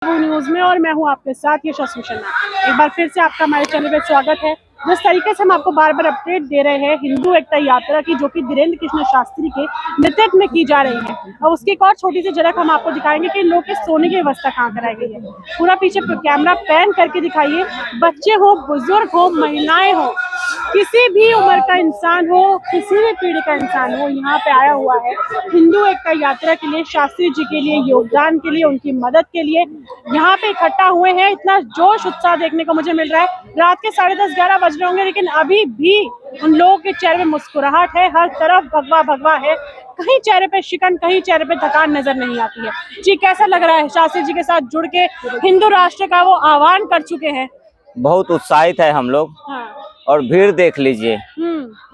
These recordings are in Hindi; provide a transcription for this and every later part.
न्यूज में और मैं हूं आपके साथ यशस्वी शर्मा। एक बार फिर से आपका हमारे चैनल पे स्वागत है। जिस तरीके से हम आपको बार बार अपडेट दे रहे हैं हिंदू एकता यात्रा की, जो कि धीरेन्द्र कृष्ण शास्त्री के नेतृत्व में की जा रही है, और उसकी एक और छोटी सी झलक हम आपको दिखाएंगे कि लोग के सोने की व्यवस्था कहाँ कराई गई है। पूरा पीछे कैमरा पैन करके दिखाइए। बच्चे हो, बुजुर्ग हो, महिलाएं हो, किसी भी उम्र का इंसान हो, किसी भी पीढ़ी का इंसान हो, यहाँ पे आया हुआ है हिंदू एकता यात्रा के लिए, शास्त्री जी के लिए योगदान के लिए, उनकी मदद के लिए यहाँ पे इकट्ठा हुए हैं। इतना जोश उत्साह देखने को मुझे मिल रहा है। रात के 10:30-11 बज रहे होंगे, लेकिन अभी भी उन लोगों के चेहरे में मुस्कुराहट है। हर तरफ भगवा भगवा है, कहीं चेहरे पे शिकन, कहीं चेहरे पे थकान नजर नहीं आती है। जी, कैसा लग रहा है शास्त्री जी के साथ जुड़ के हिंदू राष्ट्र का वो आह्वान कर चुके हैं? बहुत उत्साहित है हम लोग। हाँ। और भीड़ देख लीजिए,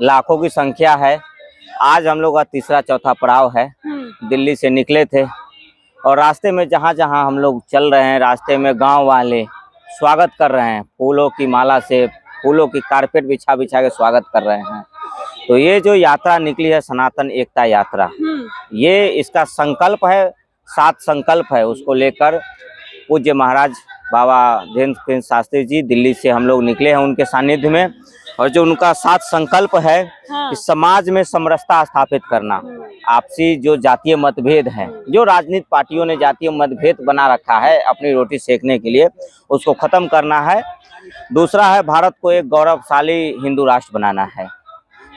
लाखों की संख्या है। आज हम लोग का तीसरा चौथा पड़ाव है। दिल्ली से निकले थे और रास्ते में जहाँ जहाँ हम लोग चल रहे हैं, रास्ते में गांव वाले स्वागत कर रहे हैं, फूलों की माला से, फूलों की कारपेट बिछा बिछा के स्वागत कर रहे हैं। तो ये जो यात्रा निकली है सनातन एकता यात्रा, ये इसका संकल्प है, 7 संकल्प है। उसको लेकर पूज्य महाराज बाबा धीरेन्द्र कृष्ण शास्त्री जी दिल्ली से हम लोग निकले हैं उनके सानिध्य में। और जो उनका 7 संकल्प है कि समाज में समरसता स्थापित करना, आपसी जो जातीय मतभेद है, जो राजनीतिक पार्टियों ने जातीय मतभेद बना रखा है अपनी रोटी सेकने के लिए, उसको खत्म करना है। दूसरा है भारत को एक गौरवशाली हिंदू राष्ट्र बनाना है।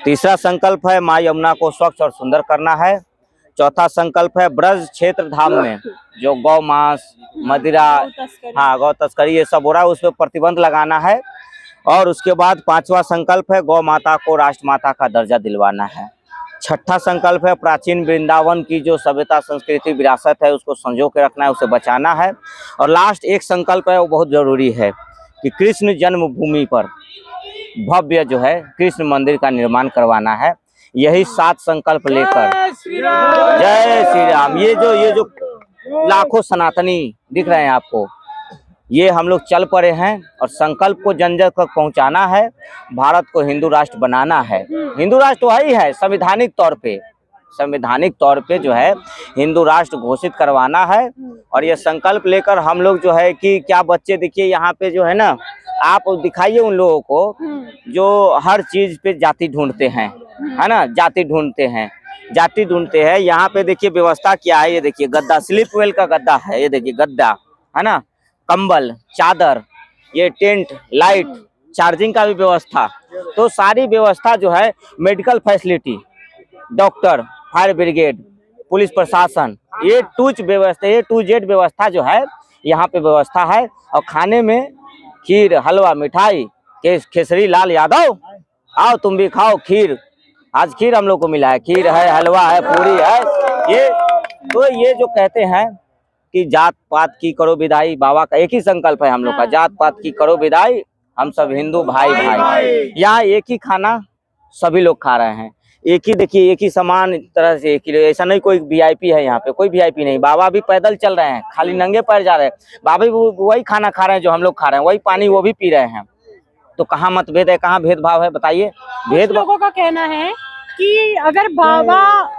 तीसरा संकल्प है माँ यमुना को स्वच्छ और सुंदर करना है। चौथा संकल्प है ब्रज क्षेत्र धाम में जो गौ मांस, मदिरा, गौ तस्करी ये सब हो रहा है, उस पर प्रतिबंध लगाना है। और उसके बाद 5वां संकल्प है गौ माता को राष्ट्रमाता का दर्जा दिलवाना है। छठा संकल्प है प्राचीन वृंदावन की जो सभ्यता, संस्कृति, विरासत है उसको संजो के रखना है, उसे बचाना है। और लास्ट एक संकल्प है, वो बहुत जरूरी है कि कृष्ण जन्मभूमि पर भव्य जो है कृष्ण मंदिर का निर्माण करवाना है। यही 7 संकल्प लेकर जय श्री राम, ये जो लाखों सनातनी दिख रहे हैं आपको, ये हम लोग चल पड़े हैं और संकल्प को जन जन तक पहुंचाना है। भारत को हिंदू राष्ट्र बनाना है। हिंदू राष्ट्र वही है, संवैधानिक तौर पे जो है हिंदू राष्ट्र घोषित करवाना है। और ये संकल्प लेकर हम लोग जो है कि क्या बच्चे देखिए यहाँ पे जो है ना, आप दिखाइए उन लोगों को जो हर चीज पे जाति ढूंढते हैं, है ना, जाति ढूंढते हैं। यहाँ पे देखिए व्यवस्था क्या है, ये देखिए गद्दा, स्लीप वेल का गद्दा है, ये देखिए गद्दा है ना, कंबल, चादर, ये टेंट, लाइट, चार्जिंग का भी व्यवस्था। तो सारी व्यवस्था जो है, medical facility, doctor, fire brigade, police प्रशासन, ये टू जेड व्यवस्था जो है यहाँ पे व्यवस्था है। और खाने में खीर, हलवा, मिठाई, केसरी लाल यादव, आओ तुम भी खाओ खीर। आज खीर हम लोग को मिला है, खीर है, हलवा है, पूरी है। ये जो कहते हैं कि जात पात की करो विदाई, बाबा का एक ही संकल्प है हम लोग का, जात पात की करो विदाई, हम सब हिंदू भाई भाई। यहाँ एक ही खाना सभी लोग खा रहे हैं, एक ही देखिए, एक ही समान तरह से, एक ही। ऐसा नहीं कोई वीआईपी है यहाँ पे, कोई वीआईपी नहीं। बाबा भी पैदल चल रहे हैं, खाली नंगे पैर जा रहे हैं। बाबा भी वही खाना खा रहे हैं जो हम लोग खा रहे हैं, वही पानी वो भी पी रहे हैं। तो कहाँ मतभेद है, कहाँ भेदभाव है, बताइए। लोगों का कहना है कि अगर बाबा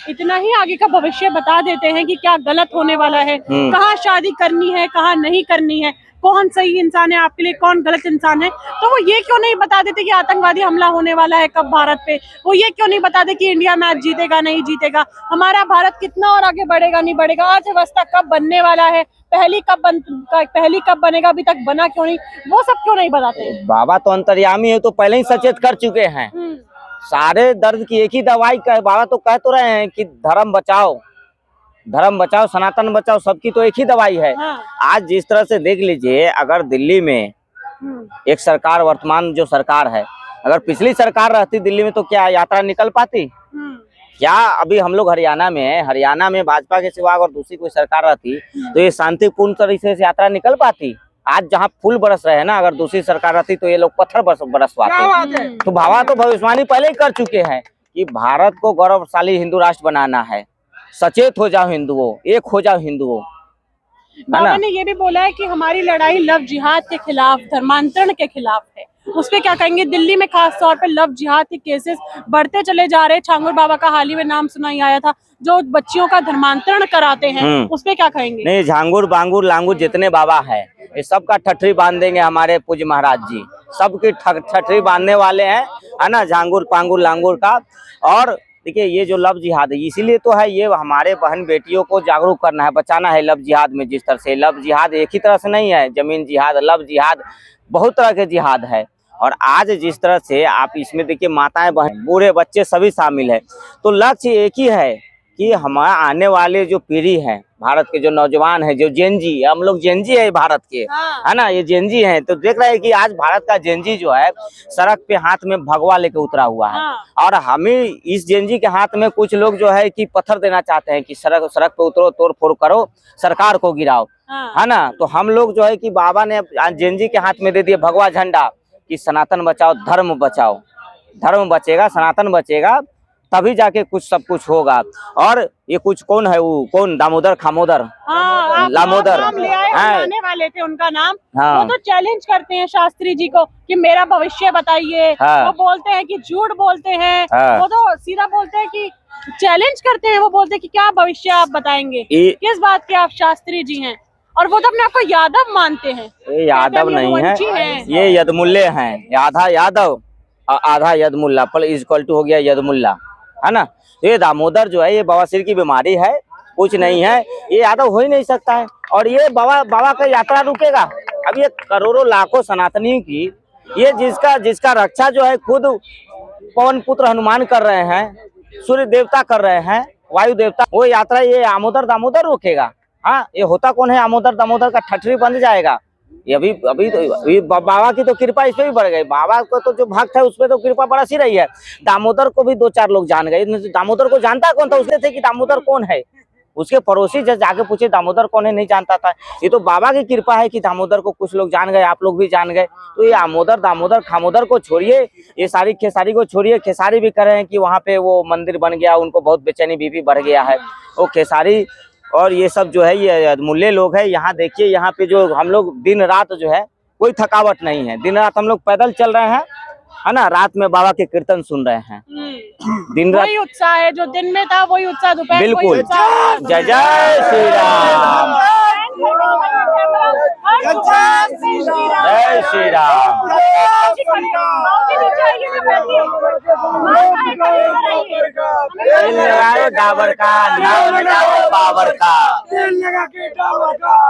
इतना ही आगे का भविष्य बता देते हैं कि क्या गलत होने वाला है, कहाँ शादी करनी है, कहाँ नहीं करनी है, कौन सही इंसान है आपके लिए, कौन गलत इंसान है, तो वो ये क्यों नहीं बता देते कि आतंकवादी हमला होने वाला है कब भारत पे? वो ये क्यों नहीं बता दे कि इंडिया मैच जीतेगा नहीं जीतेगा, हमारा भारत कितना और आगे बढ़ेगा नहीं बढ़ेगा, अर्थव्यवस्था कब बनने वाला है, पहली कब बनेगा, अभी तक बना क्यों नहीं, वो सब क्यों नहीं बताते? बाबा तो अंतर्यामी है, तो पहले ही सचेत कर चुके हैं। सारे दर्द की एक ही दवाई का है। बाबा तो कह तो रहे हैं कि धर्म बचाओ, सनातन बचाओ, सबकी तो एक ही दवाई है। आज जिस तरह से देख लीजिए, अगर दिल्ली में एक सरकार, वर्तमान जो सरकार है, अगर पिछली सरकार रहती दिल्ली में तो क्या यात्रा निकल पाती? क्या अभी हम लोग हरियाणा में है, हरियाणा में भाजपा के सिवा अगर दूसरी कोई सरकार रहती तो ये शांतिपूर्ण तरीके से यात्रा निकल पाती? आज जहाँ फूल बरस रहे हैं ना, अगर दूसरी सरकार रहती तो ये लोग पत्थर बरसवाते। तो बाबा तो भविष्यवाणी पहले ही कर चुके हैं कि भारत को गौरवशाली हिंदू राष्ट्र बनाना है। सचेत हो जाओ हिंदुओं, एक हो जाओ हिंदुओं। बाबा ने ये भी बोला है कि हमारी लड़ाई लव जिहाद के खिलाफ, धर्मांतरण के खिलाफ है। उस पे क्या कहेंगे? दिल्ली में खास तौर पे लव जिहाद के केसेस बढ़ते चले जा रहे हैं। छांगुर बाबा का हाल ही में नाम सुना ही आया था, जो बच्चियों का धर्मांतरण कराते हैं, उस पे क्या कहेंगे? नहीं, झांगुर बांगुर लांगुर जितने बाबा है ये सबका ठठरी बांध देंगे हमारे पूज्य महाराज जी। सबकी ठठरी बांधने वाले हैं, है ना, झांगुर पांगुर लांगुर का। और देखिए ये जो लव जिहाद है इसीलिए तो है, ये हमारे बहन बेटियों को जागरूक करना है, बचाना है लव जिहाद में। जिस तरह से लव जिहाद एक ही तरह से नहीं है, जमीन जिहाद, लव जिहाद, बहुत तरह के जिहाद है। और आज जिस तरह से आप इसमें देखिए माताएं बहन बूढ़े बच्चे सभी शामिल है, तो लक्ष्य एक ही है कि हमारा आने वाले जो पीढ़ी है, भारत के जो नौजवान है, जो जेनजी, हम लोग जेनजी है भारत के, है ना, ये जेनजी है। तो देख रहे हैं कि आज भारत का जेनजी जो है सड़क पे हाथ में भगवा लेके उतरा हुआ है। और हमें इस जेनजी के हाथ में कुछ लोग जो है कि पत्थर देना चाहते हैं कि सड़क पे उतरो, तोड़ फोड़ करो, सरकार को गिराओ, है ना। तो हम लोग जो है कि बाबा ने जेनजी के हाथ में दे दिए भगवा झंडा कि सनातन बचाओ, धर्म बचाओ। धर्म बचेगा, सनातन बचेगा, तभी जाके कुछ सब कुछ होगा। और ये कुछ कौन है, वो कौन, दामोदर खामोदर, लामोदर आने वाले थे उनका नाम। हाँ। वो तो चैलेंज करते हैं शास्त्री जी को कि मेरा भविष्य बताइए। हाँ। वो बोलते हैं कि झूठ बोलते हैं। हाँ। वो तो सीधा बोलते हैं कि चैलेंज करते हैं। वो बोलते हैं कि क्या भविष्य आप बताएंगे, किस बात के आप शास्त्री जी हैं। और वो तो अपने आप को यादव मानते हैं। ये यादव नहीं है, ये यदमुल्ले हैं। आधा यादव आधा यदमुल्ला, पर इक्वल टू हो गया यदमुल्ला, है ना। ये दामोदर जो है ये बवासीर की बीमारी है, कुछ नहीं है, ये यादव हो ही नहीं सकता है। और ये बाबा का यात्रा रुकेगा। अब ये करोड़ों लाखों सनातनी की, ये जिसका रक्षा जो है खुद पवन पुत्र हनुमान कर रहे हैं, सूर्य देवता कर रहे हैं, वायु देवता, वो यात्रा ये आमोदर दामोदर रोकेगा। हाँ, ये होता कौन है, आमोदर दामोदर का ठठरी बंध जाएगा। ये अभी बाबा की तो कृपा इस पे भी बढ़ गई। बाबा को तो जो भक्त है उस पे तो कृपा बरस ही रही है। दामोदर को भी 2-4 लोग जान गए। दामोदर को जानता कौन था, उसने थे कि दामोदर कौन है, उसके पड़ोसी जब जाके पूछे दामोदर कौन है, नहीं जानता था। ये तो बाबा की कृपा है कि दामोदर को कुछ लोग जान गए, आप लोग भी जान गए। तो ये आमोदर दामोदर खामोदर को छोड़िए, ये सारी खेसारी को छोड़िए। खेसारी भी कह रहे हैं कि वहाँ पे वो मंदिर बन गया, उनको बहुत बेचैनी बीपी बढ़ गया है, वो खेसारी। और ये सब जो है ये मूल्य लोग हैं। यहाँ देखिए, यहाँ पे जो हम लोग दिन रात जो है कोई थकावट नहीं है, दिन रात हम लोग पैदल चल रहे हैं, है ना, रात में बाबा के कीर्तन सुन रहे हैं। दिन रात वही उत्साह है जो दिन में था, वही उत्साह दोपहर, बिल्कुल। जय जय श्री राम, जय श्री राम। डाबर का नाम मिटा दो, बाबर का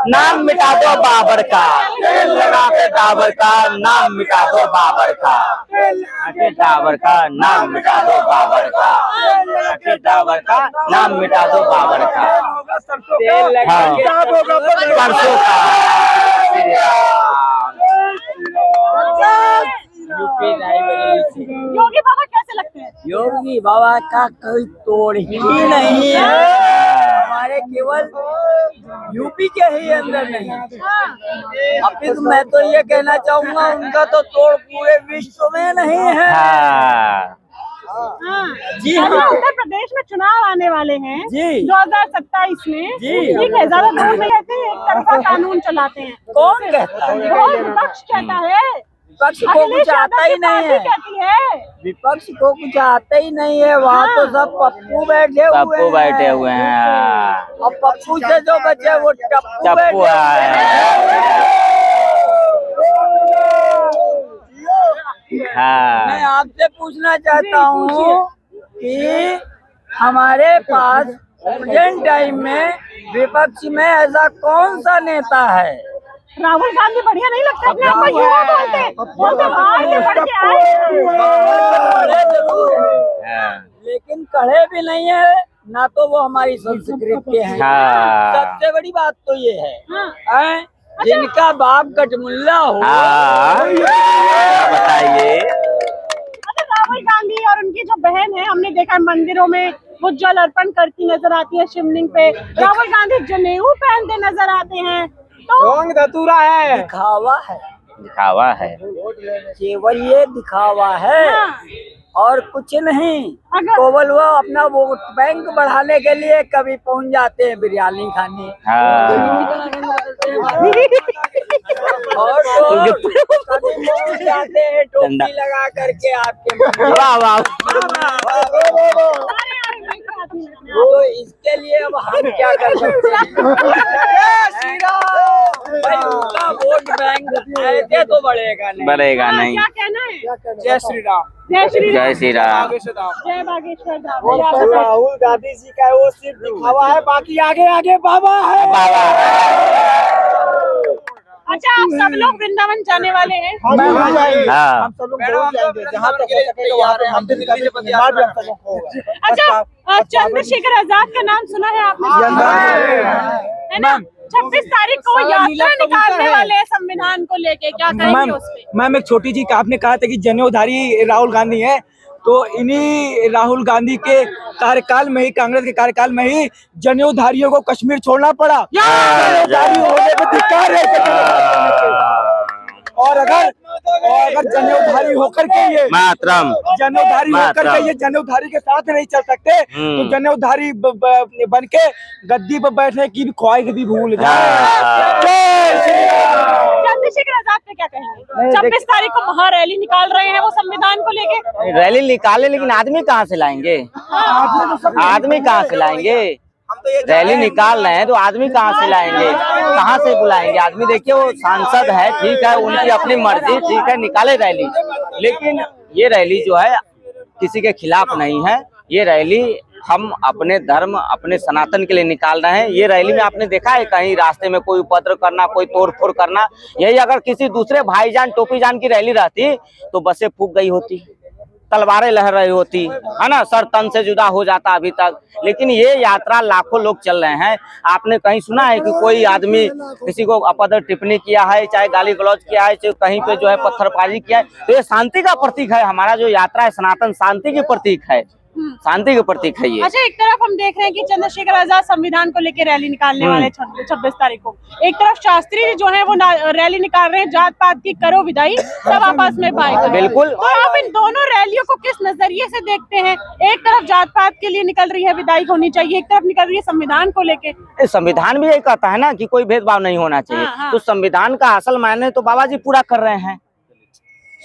नाम मिटा दो, बाबर का लगा के डाबर का नाम मिटा दो, बाबर का डाबर का नाम मिटा दो, बाबर का डाबर का नाम मिटा दो, बाबर का परसों का। योगी बाबा कैसे लगते हैं? योगी बाबा का कोई तोड़ ही नहीं है, हमारे केवल यूपी के ही अंदर नहीं। अभी तो मैं तो ये कहना चाहूंगा उनका तो तोड़ पूरे विश्व में नहीं है। जी हाँ। उत्तर प्रदेश में चुनाव आने वाले हैं जी 2027 में। जी। ठीक है, ज्यादा दूर नहीं रहते हैं, एक तरफा कानून चलाते हैं। कौन कहता है? विपक्ष कहता है, विपक्ष को कुछ आता ही नहीं है, कहती है विपक्ष को कुछ आता ही नहीं है। वहाँ तो सब पप्पू बैठे हुए हैं। और पप्पू से जो बचे वो टप्पू टप्पू मैं आपसे पूछना चाहता हूँ कि हमारे पास प्रेजेंट टाइम में विपक्ष में ऐसा कौन सा नेता है? राहुल गांधी बढ़िया नहीं लगता? अपने आप को युवा बोलते बाहर से बढ़ के आए, लेकिन कड़े भी नहीं है ना, तो वो हमारी संस्कृति के हैं। सबसे बड़ी बात तो ये है, जिनका बाप कटमुल्ला हो, बताइए। राहुल गांधी और उनकी जो बहन है, हमने देखा मंदिरों में वो जल अर्पण करती नजर आती है शिवलिंग पे। राहुल गांधी जनेऊ पहनते नजर आते हैं, तो धतूरा है, दिखावा है, केवल ये दिखावा है और कुछ नहीं। केवल वो अपना वोट बैंक बढ़ाने के लिए कभी पहुंच जाते हैं बिरयानी खाने, और तो कभी मोड़ जाते हैं झंडा। टोपी लगा करके आपके मुंह में। वाह वाह। तो इसके लिए अब हम क्या कर सकते हैं? भाई उनका वोट बैंक ऐसे तो बढ़ेगा नहीं। बढ़ेगा नहीं। क्या कहना है? जय श्री राम। जय श्री राम। जय श्री राम। जय बागेश्वर धाम। वो क्या सब बताएं? राहुल गांधी जी का वो सिर्फ दिखावा है, बाकी आगे आगे बाबा है। अच्छा, आप सब लोग वृंदावन जाने वाले हैं? हाँ। सब लोग जरूर जाएंगे, जहाँ तक हो सकेगा वहाँ पे मंदिर का निर्माण भी हम सब लोग को होगा। अच्छा, चंद्रशेखर आजाद का नाम सुना है आपने? है ना? 26 तारीख को यात्रा निकालने वाले हैं संविधान को लेके, क्या कहेंगे उस पे? मैम एक छोटी जी, आपने कहा था कि जनेऊधारी राहुल गांधी है, तो इन्हीं राहुल गांधी के कार्यकाल में ही, कांग्रेस के कार्यकाल में ही जनेऊधारियों को कश्मीर छोड़ना पड़ा। जनेऊधारी होने पे धिक्कार है। और अगर जनेऊधारी होकर के ये मातरम जनेऊधारी के साथ नहीं चल सकते, तो जनेऊधारी बन के गद्दी पर बैठने की भी ख्वाहिश भी भूल जाए। चंद्रशेखर आजाद पे क्या कहेंगे? 26 तारीख को महारैली निकाल रहे हैं वो संविधान को लेके। रैली निकाले, लेकिन आदमी कहाँ से लाएंगे? आदमी कहाँ से लाएंगे? रैली निकाल रहे हैं तो आदमी कहाँ से लाएंगे? कहाँ से बुलाएंगे आदमी? देखिए वो सांसद है, ठीक है, उनकी अपनी मर्जी, ठीक है, निकाले रैली, लेकिन ये रैली जो है किसी के खिलाफ नहीं है। ये रैली हम अपने धर्म, अपने सनातन के लिए निकाल रहे हैं। ये रैली में आपने देखा है कहीं रास्ते में कोई उपद्रव करना, कोई तोड़फोड़ करना? यही अगर किसी दूसरे भाईजान टोपीजान की रैली रहती तो बसें फूक गई होती, तलवारें लहर रही होती, है ना, सर तन से जुदा हो जाता अभी तक। लेकिन ये यात्रा लाखों लोग चल रहे हैं। आपने कहीं सुना है कि कोई आदमी किसी को अपदर टिप्पणी किया है, चाहे गाली गलौज किया है, चाहे कहीं पे जो है पत्थरबाजी किया है? तो ये शांति का प्रतीक है। हमारा जो यात्रा है सनातन शांति की प्रतीक है, शांति के प्रतीक है ये। अच्छा, एक तरफ हम देख रहे हैं कि चंद्रशेखर आजाद संविधान को लेकर रैली निकालने वाले 26 तारीख को, एक तरफ शास्त्री जो है वो रैली निकाल रहे हैं, जात पात की करो विदाई, सब आपस में भाई। बिल्कुल। तो आप इन दोनों रैलियों को किस नजरिए से देखते हैं? एक तरफ जात पात के लिए निकल रही है, विदाई होनी चाहिए, एक तरफ निकल रही है संविधान को लेके। संविधान भी यही कहता है ना कि कोई भेदभाव नहीं होना चाहिए। हाँ। तो संविधान का असल मायने तो बाबा जी पूरा कर रहे हैं।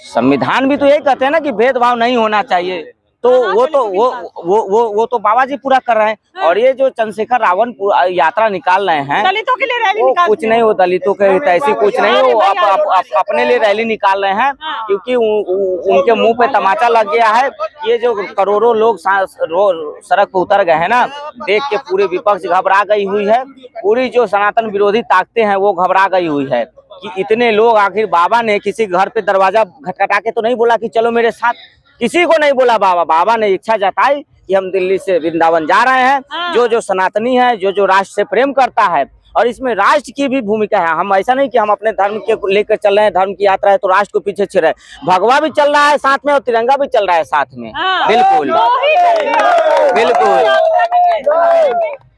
संविधान भी तो यही कहते हैं ना कि भेदभाव नहीं होना चाहिए, तो वो तो बाबा जी पूरा कर रहे हैं। और ये जो चंद्रशेखर रावण यात्रा निकाल रहे हैं, दलितों के लिए रैली निकाल, कुछ नहीं, वो दलितों के ऐसी कुछ नहीं, वो अपने लिए रैली निकाल रहे हैं, क्योंकि उनके मुंह पे तमाचा लग गया है। ये जो करोड़ों लोग सड़क पर उतर गए हैं ना, देख के पूरे विपक्ष घबरा गई हुई है। पूरी जो सनातन विरोधी ताकतें हैं वो घबरा गई हुई है कि इतने लोग, आखिर बाबा ने किसी घर पे दरवाजा खटखटा के तो नहीं बोला कि चलो मेरे साथ, किसी को नहीं बोला। बाबा ने इच्छा जताई कि हम दिल्ली से वृंदावन जा रहे हैं। जो सनातनी है, जो राष्ट्र से प्रेम करता है, और इसमें राष्ट्र की भी भूमिका है। हम ऐसा नहीं कि हम अपने धर्म के लेकर चल रहे हैं, धर्म की यात्रा है तो राष्ट्र को पीछे छोड़ रहे हैं। भगवा भी चल रहा है साथ में और तिरंगा भी चल रहा है साथ में। बिल्कुल बिल्कुल।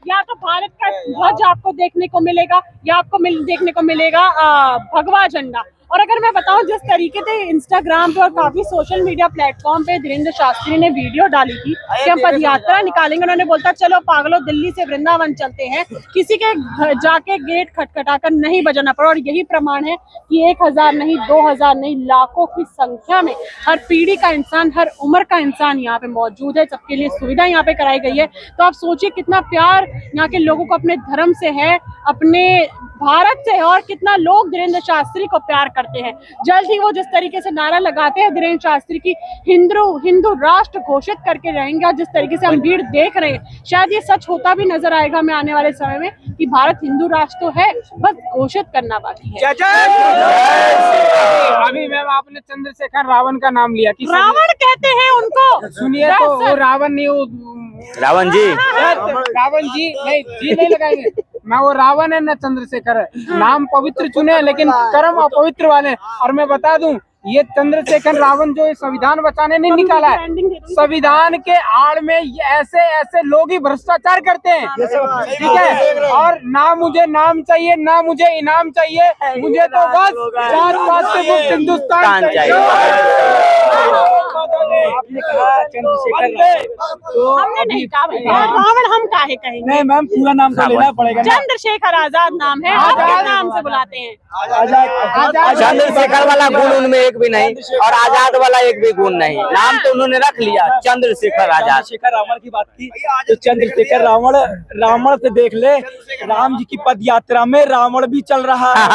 या तो भारत का ध्वज आपको देखने को मिलेगा, या आपको देखने को मिलेगा भगवा झंडा। और अगर मैं बताऊं, जिस तरीके से इंस्टाग्राम पे और काफी सोशल मीडिया प्लेटफॉर्म पे धीरेन्द्र शास्त्री ने वीडियो डाली थी कि हम पद यात्रा निकालेंगे, उन्होंने बोलता चलो पागलों दिल्ली से वृंदावन चलते हैं, किसी के जाके गेट खटखटाकर नहीं बजाना पड़ा। और यही प्रमाण है कि 1000 नहीं, 2000 नहीं, लाखों की संख्या में हर पीढ़ी का इंसान, हर उम्र का इंसान यहाँ पे मौजूद है। सबके लिए सुविधा यहाँ पे कराई गई है। तो आप सोचिए कितना प्यार यहाँ के लोगों को अपने धर्म से है, अपने भारत से है, और कितना लोग धीरेन्द्र शास्त्री को प्यार करते हैं। जल्द ही वो जिस तरीके से नारा लगाते हैं धीरेन्द्र शास्त्री की हिंदू राष्ट्र घोषित करके रहेंगे, और जिस तरीके से हम भीड़ देख रहे हैं, शायद ये सच होता भी नजर आएगा हमें आने वाले समय में कि भारत हिंदू राष्ट्र तो है, बस घोषित करना बाकी है। अभी मैम आपने चंद्रशेखर रावण का नाम लिया, रावण कहते हैं उनको। सुनिए, तो वो रावण नहीं, वो रावण जी नहीं लगाएंगे। मैं वो रावण है न चंद्रशेखर है। नाम पवित्र चुने लेकिन कर्म अपवित्र वाले। और मैं बता दूं, ये चंद्रशेखर रावण जो संविधान बचाने नहीं निकाला है, संविधान के आड़ में ऐसे लोग ही भ्रष्टाचार करते हैं, ठीक है। और ना मुझे नाम चाहिए, ना मुझे इनाम चाहिए, मुझे तो बस 4-5 से मुक्त हिंदुस्तान चाहिए। आपने कहा चंद्रशेखर रावण, तो हमने नहीं कहा भैया, रावण हम काहे कहेंगे। नहीं मैम, पूरा नाम तो लेना पड़ेगा ना। चंद्रशेखर आजाद नाम है, आप किस नाम से बुलाते हैं? आजाद। चंद्रशेखर वाला गुण उनमें एक भी नहीं और आजाद वाला एक भी गुण नहीं, नाम तो उन्होंने रख लिया चंद्रशेखर आजाद। चंद्रशेखर रावण की बात की तो चंद्रशेखर रावण, रावण से देख ले, राम जी की पद यात्रा में रावण भी चल रहा है,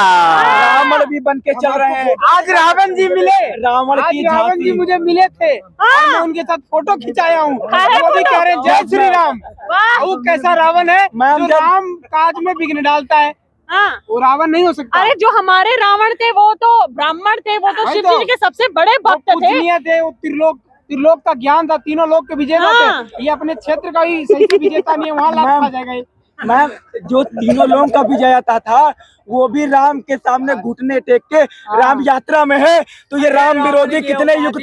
रावण भी बन के चल रहे हैं। आज रावण जी मिले, रावण आज की रावण जी झांकी। मुझे मिले थे और मैं उनके साथ फोटो खिंचाया हूँ। वो भी कह रहे हैं जय श्री राम। वाह। वो कैसा रावण है मैम, जो जब- राम काज में विघ्न डालता है, हाँ। वो रावण नहीं हो सकता। अरे जो हमारे रावण थे वो तो ब्राह्मण थे, वो तो वही शिव तो। जी के सबसे बड़े वो भक्त थे। पूजनीय थे, वो त्रिलोक का ज्ञान था, तीनों लोक के विजेता हाँ। थे। ये अपने क्षेत्र का ही सही से विजेता नहीं है, वहाँ लात खा जाएगा ये। मैम, जो तीनों लोगों का विजयता था वो भी राम के सामने घुटने टेक के राम यात्रा में है, तो ये राम विरोधी कितने युग